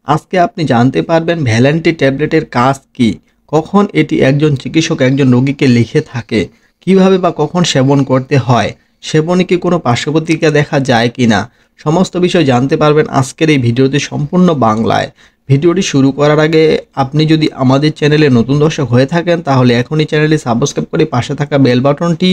আজকে আপনি জানতে পারবেন ভ্যালেন্টি ট্যাবলেটের কাজ কি, কখন এটি একজন চিকিৎসক একজন রোগীকে লিখে থাকে, কিভাবে বা কখন সেবন করতে হয়, সেবনে কি কোনো পার্শ্বপ্রতিক্রিয়া দেখা যায় কিনা, সমস্ত বিষয় জানতে পারবেন আজকের এই ভিডিওতে সম্পূর্ণ বাংলায়। ভিডিওটি শুরু করার আগে আপনি যদি আমাদের চ্যানেলে নতুন দর্শক হয়ে থাকেন তাহলে এখনই চ্যানেলটি সাবস্ক্রাইব করে পাশে থাকা বেল বাটনটি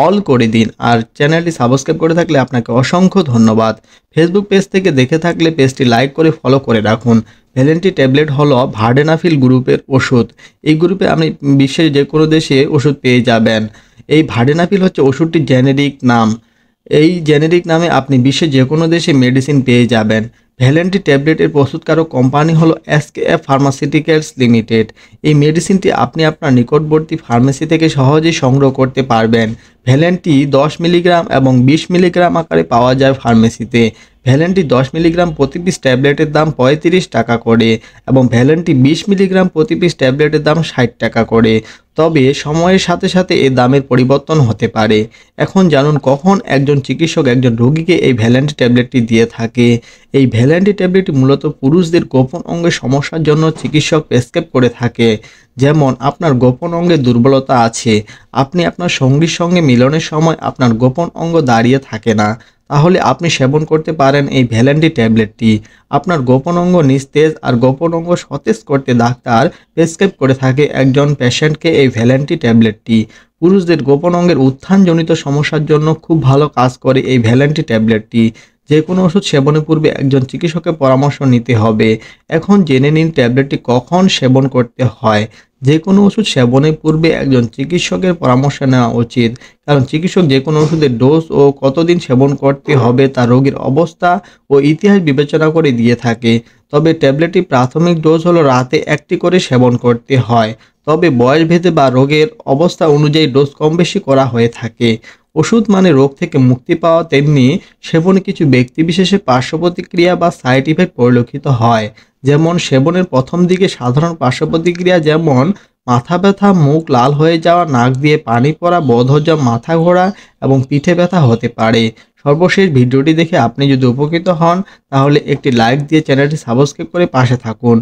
অল করে দিন। আর চ্যানেলটি সাবস্ক্রাইব করে থাকলে আপনাকে অসংখ্য ধন্যবাদ। ফেসবুক পেজ থেকে দেখে থাকলে পেজটি লাইক করে ফলো করে রাখুন। ভ্যালেন্টি ট্যাবলেট হলো ভার্ডেনাফিল গ্রুপের ওষুধ। এই গ্রুপে আপনি বিশ্বের যে কোনো দেশে ওষুধ পেয়ে যাবেন। এই ভার্ডেনাফিল হচ্ছে ওষুধটির জেনেরিক নাম। এই জেনেরিক নামে আপনি বিশ্বের যে কোনো দেশে মেডিসিন পেয়ে যাবেন। ভ্যালেন্টি ট্যাবলেটের প্রস্তুতকারক কোম্পানি হলো এসকেএফ ফার্মাসিউটিক্যালস লিমিটেড। এই মেডিসিনটি আপনি আপনার নিকটবর্তী ফার্মেসি থেকে সহজেই সংগ্রহ করতে পারবেন। ভ্যালেন্টি 10 মিলিগ্রাম এবং 20 মিলিগ্রাম আকারে পাওয়া যায় ফার্মেসিতে। ভ্যালেন্টি 10 মিলিগ্রাম প্রতি পিস ট্যাবলেটের দাম 35 টাকা করে এবং ভ্যালেন্টি 20 মিলিগ্রাম প্রতি পিস ট্যাবলেটের দাম 60 টাকা করে। তবে সময়ের সাথে সাথে এই দামের পরিবর্তন হতে পারে। এখন জানুন কখন একজন চিকিৎসক একজন রোগীকে এই ভ্যালেন্টি ট্যাবলেটটি দিয়ে থাকে। এই ভ্যালেন্টি ট্যাবলেটটি মূলত পুরুষদের গোপন অঙ্গের সমস্যার জন্য চিকিৎসক প্রেসক্রাইব করে থাকে। যেমন আপনার গোপন অঙ্গে দুর্বলতা আছে, আপনি আপনার সঙ্গীর সঙ্গে মিলনের সময় আপনার গোপন অঙ্গ দাঁড়িয়ে থাকে না, তাহলে আপনি সেবন করতে পারেন এই ভ্যালেন্টি ট্যাবলেটটি। আপনার গোপন অঙ্গ নিস্তেজ আর গোপন অঙ্গ সতেজ করতে ডাক্তার প্রেসক্রাইব করে থাকে একজন পেশেন্টকে এই ভ্যালেন্টি ট্যাবলেটটি। পুরুষদের গোপন অঙ্গের উত্থানজনিত সমস্যার জন্য খুব ভালো কাজ করে এই ভ্যালেন্টি ট্যাবলেটটি। যে কোনো ওষুধ সেবনের পূর্বে একজন চিকিৎসকের পরামর্শ নিতে হবে। এখন জেনে নিন ট্যাবলেটটি কখন সেবন করতে হয়। যে কোনো ওষুধ সেবনের পূর্বে একজন চিকিৎসকের পরামর্শ নেওয়া উচিত, কারণ চিকিৎসক যে কোনো ওষুধের ডোজ ও কতদিন সেবন করতে হবে তা রোগীর অবস্থা ও ইতিহাস বিবেচনা করে দিয়ে থাকে। তবে ট্যাবলেটটি প্রাথমিক ডোজ হলো রাতে একটি করে সেবন করতে হয়, তবে বয়স ভেদে বা রোগের অবস্থা অনুযায়ী ডোজ কম বেশি করা হয়ে থাকে। ওষুধ মানে রোগ থেকে মুক্তি পাওয়া, তেমনি সেবনে কিছু ব্যক্তিবিশেষে পার্শ্ব প্রতিক্রিয়া বা সাইড ইফেক্ট পরিলক্ষিত হয়। যেমন সেবনের প্রথম দিকে সাধারণ পার্শ্ব প্রতিক্রিয়া যেমন মাথা ব্যথা, মুখ লাল হয়ে যাওয়া, নাক দিয়ে পানি পড়া, বদহজম, মাথা ঘোরা এবং পিঠে ব্যথা হতে পারে। সর্বশেষ ভিডিওটি দেখে আপনি যদি উপকৃত হন তাহলে একটি লাইক দিয়ে চ্যানেলটি সাবস্ক্রাইব করে পাশে থাকুন।